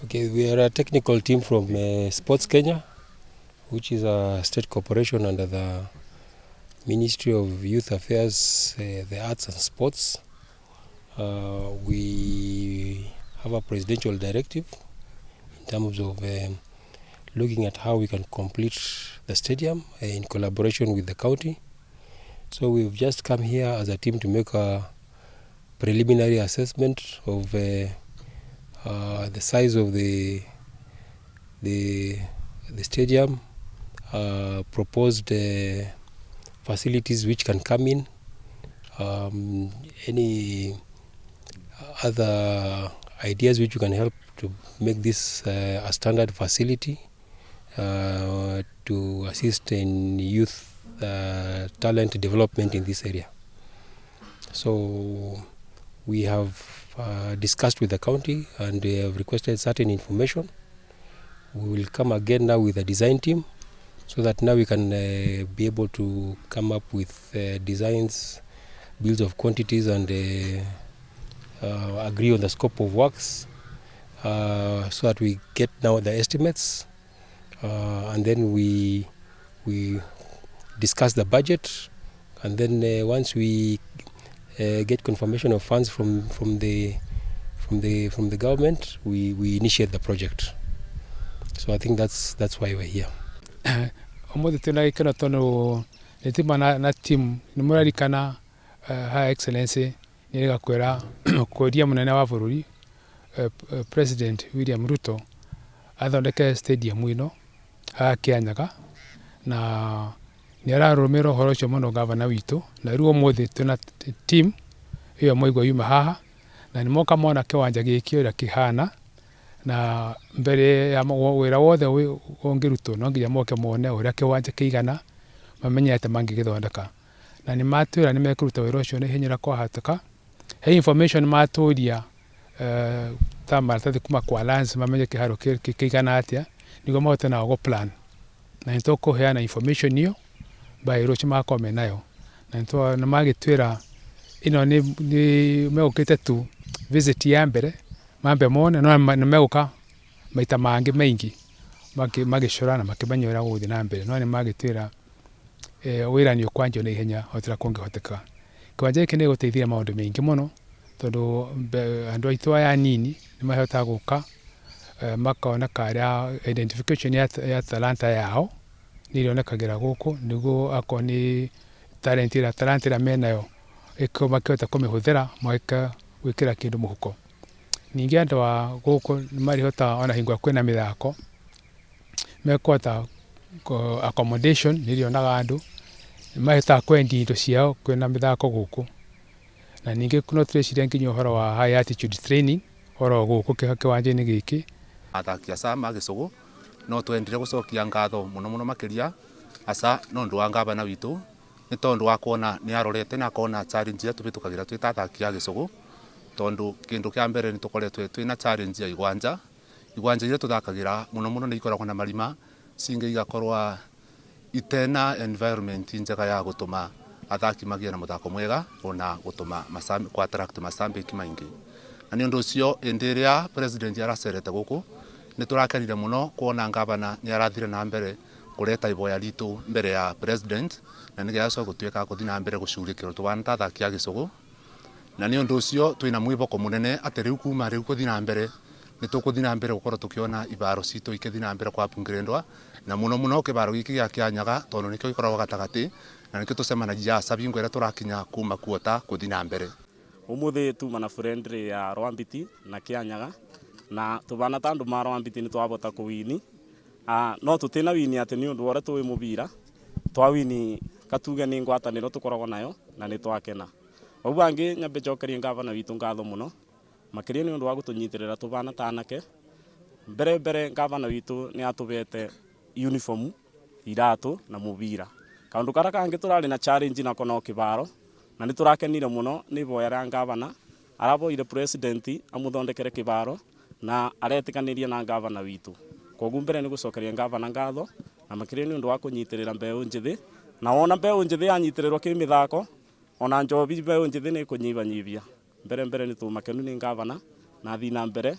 Okay, we are a technical team from Sports Kenya, which is a state corporation under the Ministry of Youth Affairs, the Arts and Sports. We have a presidential directive in terms of looking at how we can complete the stadium in collaboration with the county. So we've just come here as a team to make a preliminary assessment of the size of the stadium, proposed facilities which can come in, any other ideas which can help to make this a standard facility to assist in youth talent development in this area. So we have discussed with the county and we have requested certain information. We will come again now with a design team so that now we can be able to come up with designs, bills of quantities, and agree on the scope of works so that we get now the estimates, and then we discuss the budget, and then once we get confirmation of funds from the government, we initiate the project. So I think that's why we're here. Omote tuna ikana tono netima na team nimurari kana High Excellency nirega kwera kodia munene wa bururi President William Ruto athondeke stadium ino ha Kianyaga na nirarumiro horo cio muno gavana witu na ruo mothe tuna team iyo moigwa yuma haha na nimoka mona kiwanja gikio ira kihana na mbere ya wira wothe ongiruto no nginya moke mone uria kiwanja kiigana mamenyete mangigithondeka na ni matwira ni mekuruta wira ucio ni hinyira kwa hatuka he information maturia tamaratathi kuma kwa lance mamenye kiharo kiigana atia nigo mote na go plan na ntoko heana information iyo by rochi makome nayo na nto na magitwira ino ni megukite tu visit ya mbere mambe mone no meguka maita mangi maingi magicurana makimanyora guthi na mbere no ni magitwira wira ni ukwanjo na ihenya hotira kungihoteka kwanje iki ni guteithia maundu maingi muno tondu andu aitu aya nini ni mahota guka makona karia identification ya talanta yao nilionekagira guku niguo akoni talent ira menayo iko makota kumihuthira mweka gwikira kindu muhuko ningi andu wa guku marihota ona hingwa kwina mithako mekota accommodation nilionaga andu mahota kwendi indo ciao kwina mithako guku na ningi kuno twiciria nginyo horo wa high altitude training horo guku kiwanja-ini giki athaki asa magicugu no twendire gucokia ngatho muno makiria asa no ndu wa gavana witu ni tondu wa kuona ni arorete na kuona challenge ya tubitukagira twita athaki a gicugu tondu kindu kia mbere ni tukoretwe twina challenge ya igwanja iria tuthakagira muno ni ikoragwo na marima singe igakorwa itena environment njega ya gutuma athaki magia na muthako mwega ona gutuma masambi kwa attract masambiki maingi na ni undu ucio enderia president aracerete guku ni turakenire muno kuona gavana ni arathire na mbere kureta iboya ritu mbere ya president na ni giaco gutweka guthina na mbere gucurikiro twana athaki a gicugu na ni undu ucio twina mwiboko munene ati riu kuma riu kuthina na mbere ni tukuthina na mbere gukorwo tukiona ibaro citu ikithina na mbere kwa pungirendwa na muno kibaro giki gia Kianyaga tondu nikio gikoragwo gatagati na nikio tucemanagia sabingo ira turakinya kuma kuota kuthina na mbere umuthi tuma na friendly ya Rwambiti na Kianyaga na tubana tandu ma Rwambiti ni twabota kuwini no tutina wini ati ni undu wora tuwi mubira twawini katuge ni ngwataniro tukoragwo nayo na ni twakena obu angi nyambe jokeria gavana witu ngatho muno makiria ni undu wa gutunyitirira tubana tanake mbere gavana witu ni atubete uniform iratu na mubira kaundu kara kangi turari na challenge na kono kibaro na ni turakenire muno ni boya ra gavana araboire president amuthondekere kibaro na aretikaniria na gavana witu kogu mbere ni gucokeria gavana ngatho na makiria ni undu wa kunyitirira mbeu njithi na wona mbeu njithi anyitirirwo ki mithako ona njobi mbeu njithi ni kunyibanyibia mbere ni tumakenu ni gavana na thina mbere